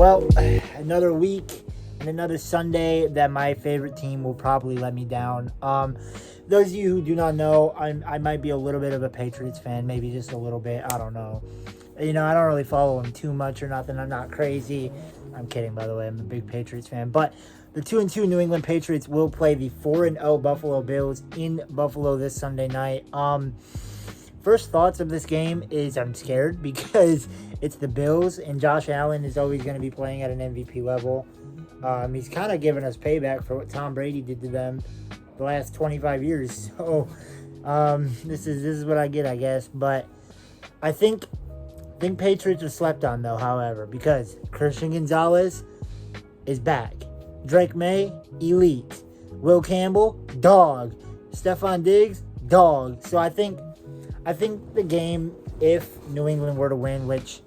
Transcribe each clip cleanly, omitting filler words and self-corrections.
Well, another week and another Sunday that my favorite team will probably let me down. Those of you who do not know, I might be a little bit of a Patriots fan, maybe just a little bit. I don't know. I don't really follow them too much or nothing. I'm not crazy. I'm kidding, by the way. I'm a big Patriots fan. But the 2-2 New England Patriots will play the 4-0 Buffalo Bills in Buffalo this Sunday night. First thoughts of this game is I'm scared because it's the Bills, and Josh Allen is always going to be playing at an MVP level. He's kind of giving us payback for what Tom Brady did to them the last 25 years. So this is what I get, I guess. But I think Patriots are slept on, though, however, because Christian Gonzalez is back. Drake May, elite. Will Campbell, dog. Stephon Diggs, dog. So I think the game, if New England were to win, which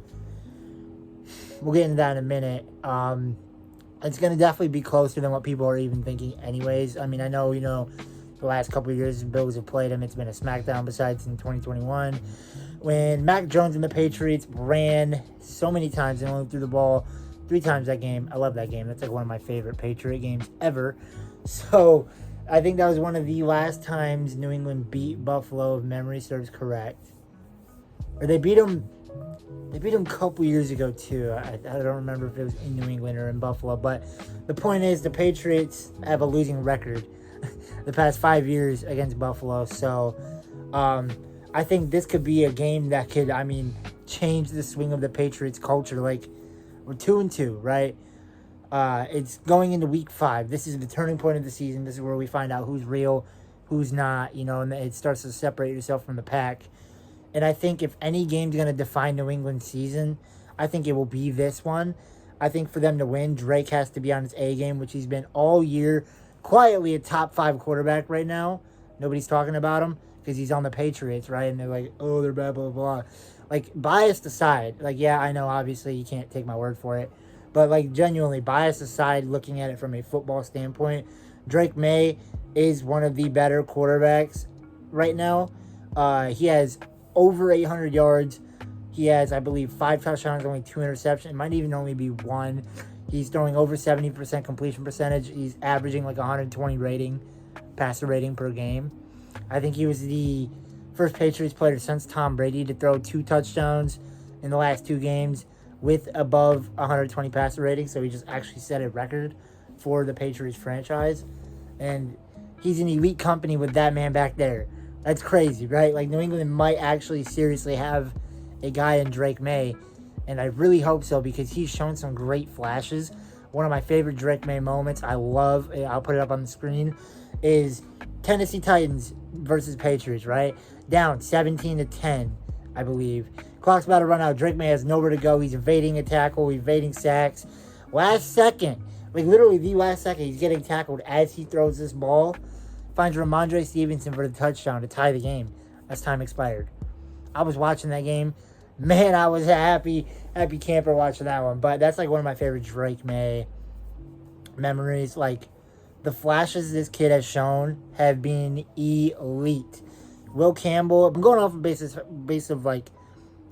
we'll get into that in a minute, it's going to definitely be closer than what people are even thinking anyways. I mean, I know, the last couple of years the Bills have played them, it's been a smackdown besides in 2021. When Mac Jones and the Patriots ran so many times and only threw the ball 3 times that game. I love that game. That's like one of my favorite Patriot games ever. So I think that was one of the last times New England beat Buffalo, if memory serves correct. Or they beat them a couple years ago too. I don't remember if it was in New England or in Buffalo. But the point is the Patriots have a losing record the past 5 years against Buffalo. So I think this could be a game that could, change the swing of the Patriots culture. Like, we're 2-2, right? It's going into week 5. This is the turning point of the season. This is where we find out who's real, who's not, and it starts to separate yourself from the pack. And I think if any game's going to define New England's season, I think it will be this one. I think for them to win, Drake has to be on his A game, which he's been all year, quietly a top 5 quarterback right now. Nobody's talking about him because he's on the Patriots, right? And they're like, oh, they're blah, blah, blah. Like, biased aside, yeah, I know, obviously, you can't take my word for it. But, genuinely, bias aside, looking at it from a football standpoint, Drake May is one of the better quarterbacks right now. He has over 800 yards. He has, I believe, 5 touchdowns, only 2 interceptions. It might even only be 1. He's throwing over 70% completion percentage. He's averaging 120 passer rating per game. I think he was the first Patriots player since Tom Brady to throw 2 touchdowns in the last 2 games with above 120 passer rating. So he just actually set a record for the Patriots franchise. And he's in elite company with that man back there. That's crazy, right? New England might actually seriously have a guy in Drake May. And I really hope so because he's shown some great flashes. One of my favorite Drake May moments, I'll put it up on the screen, is Tennessee Titans versus Patriots, right? Down 17-10, I believe. Clock's about to run out. Drake May has nowhere to go. He's evading a tackle, evading sacks. Last second, literally the last second, he's getting tackled as he throws this ball. Finds Ramondre Stevenson for the touchdown to tie the game as time expired. I was watching that game. Man, I was a happy camper watching that one. But that's one of my favorite Drake May memories. The flashes this kid has shown have been elite. Will Campbell, I'm going off of base of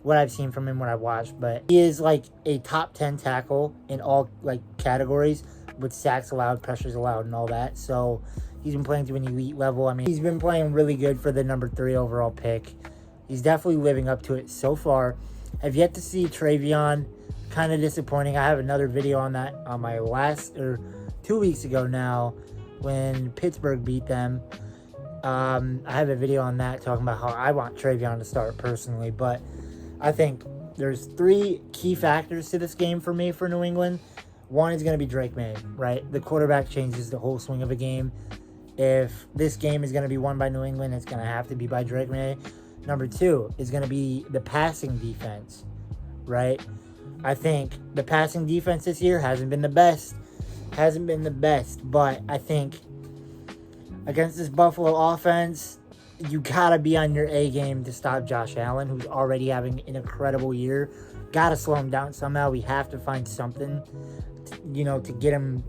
what I've seen from him, what I've watched, but he is a top 10 tackle in all categories with sacks allowed, pressures allowed, and all that. So he's been playing to an elite level. He's been playing really good for the number 3 overall pick. He's definitely living up to it so far. I've yet to see Travion. Kind of disappointing. I have another video on that on my 2 weeks ago now when Pittsburgh beat them. I have a video on that talking about how I want Travion to start personally, but I think there's 3 key factors to this game for me for New England. One is going to be Drake May, right? The quarterback changes the whole swing of a game. If this game is going to be won by New England, it's going to have to be by Drake May. Number 2 is going to be the passing defense, right? I think the passing defense this year hasn't been the best, but I think against this Buffalo offense, you gotta be on your A game to stop Josh Allen, who's already having an incredible year. Gotta slow him down somehow. We have to find something, to get him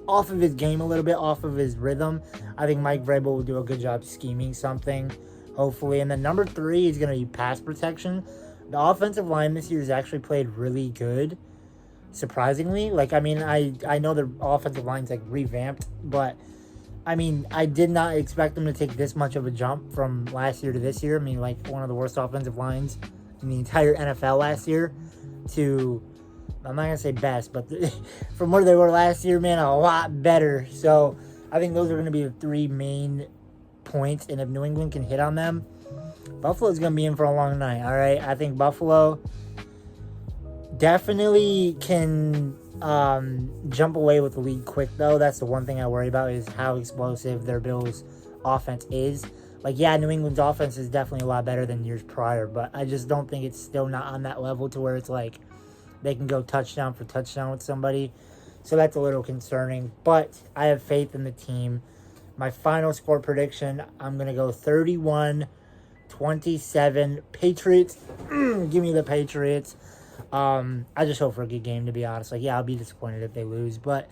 off of his game a little bit, off of his rhythm. I think Mike Vrabel will do a good job scheming something, hopefully. And then number 3 is going to be pass protection. The offensive line this year has actually played really good. surprisingly. Like, I mean, I know their offensive line's like revamped, but I mean, I did not expect them to take this much of a jump from last year to this year. I mean, like, one of the worst offensive lines in the entire NFL last year to, I'm not going to say best, but from where they were last year, man, a lot better. So I think those are going to be the three main points. And if New England can hit on them, Buffalo's going to be in for a long night. All right. I think Buffalo definitely can jump away with the lead quick, though. That's the one thing I worry about, is how explosive their Bills' offense is. Like, yeah, New England's offense is definitely a lot better than years prior, but I just don't think it's still not on that level to where it's like they can go touchdown for touchdown with somebody. So that's a little concerning, but I have faith in the team. My final score prediction, I'm going to go 31-27 Patriots. Give me the Patriots. I just hope for a good game, to be honest. Like, yeah, I'll be disappointed if they lose, but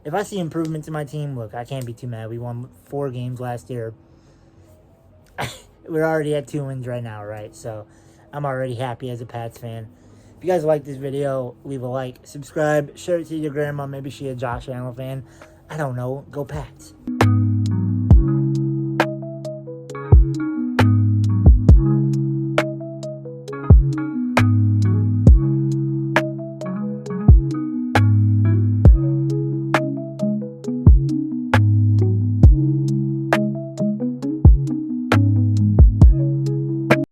if I see improvements in my team, look, I can't be too mad. We won 4 games last year. We're already at 2 wins right now, right? So I'm already happy as a Pats fan. If you guys like this video, leave a like, subscribe, share it to your grandma. Maybe she a Josh Allen fan. I don't know. Go Pats.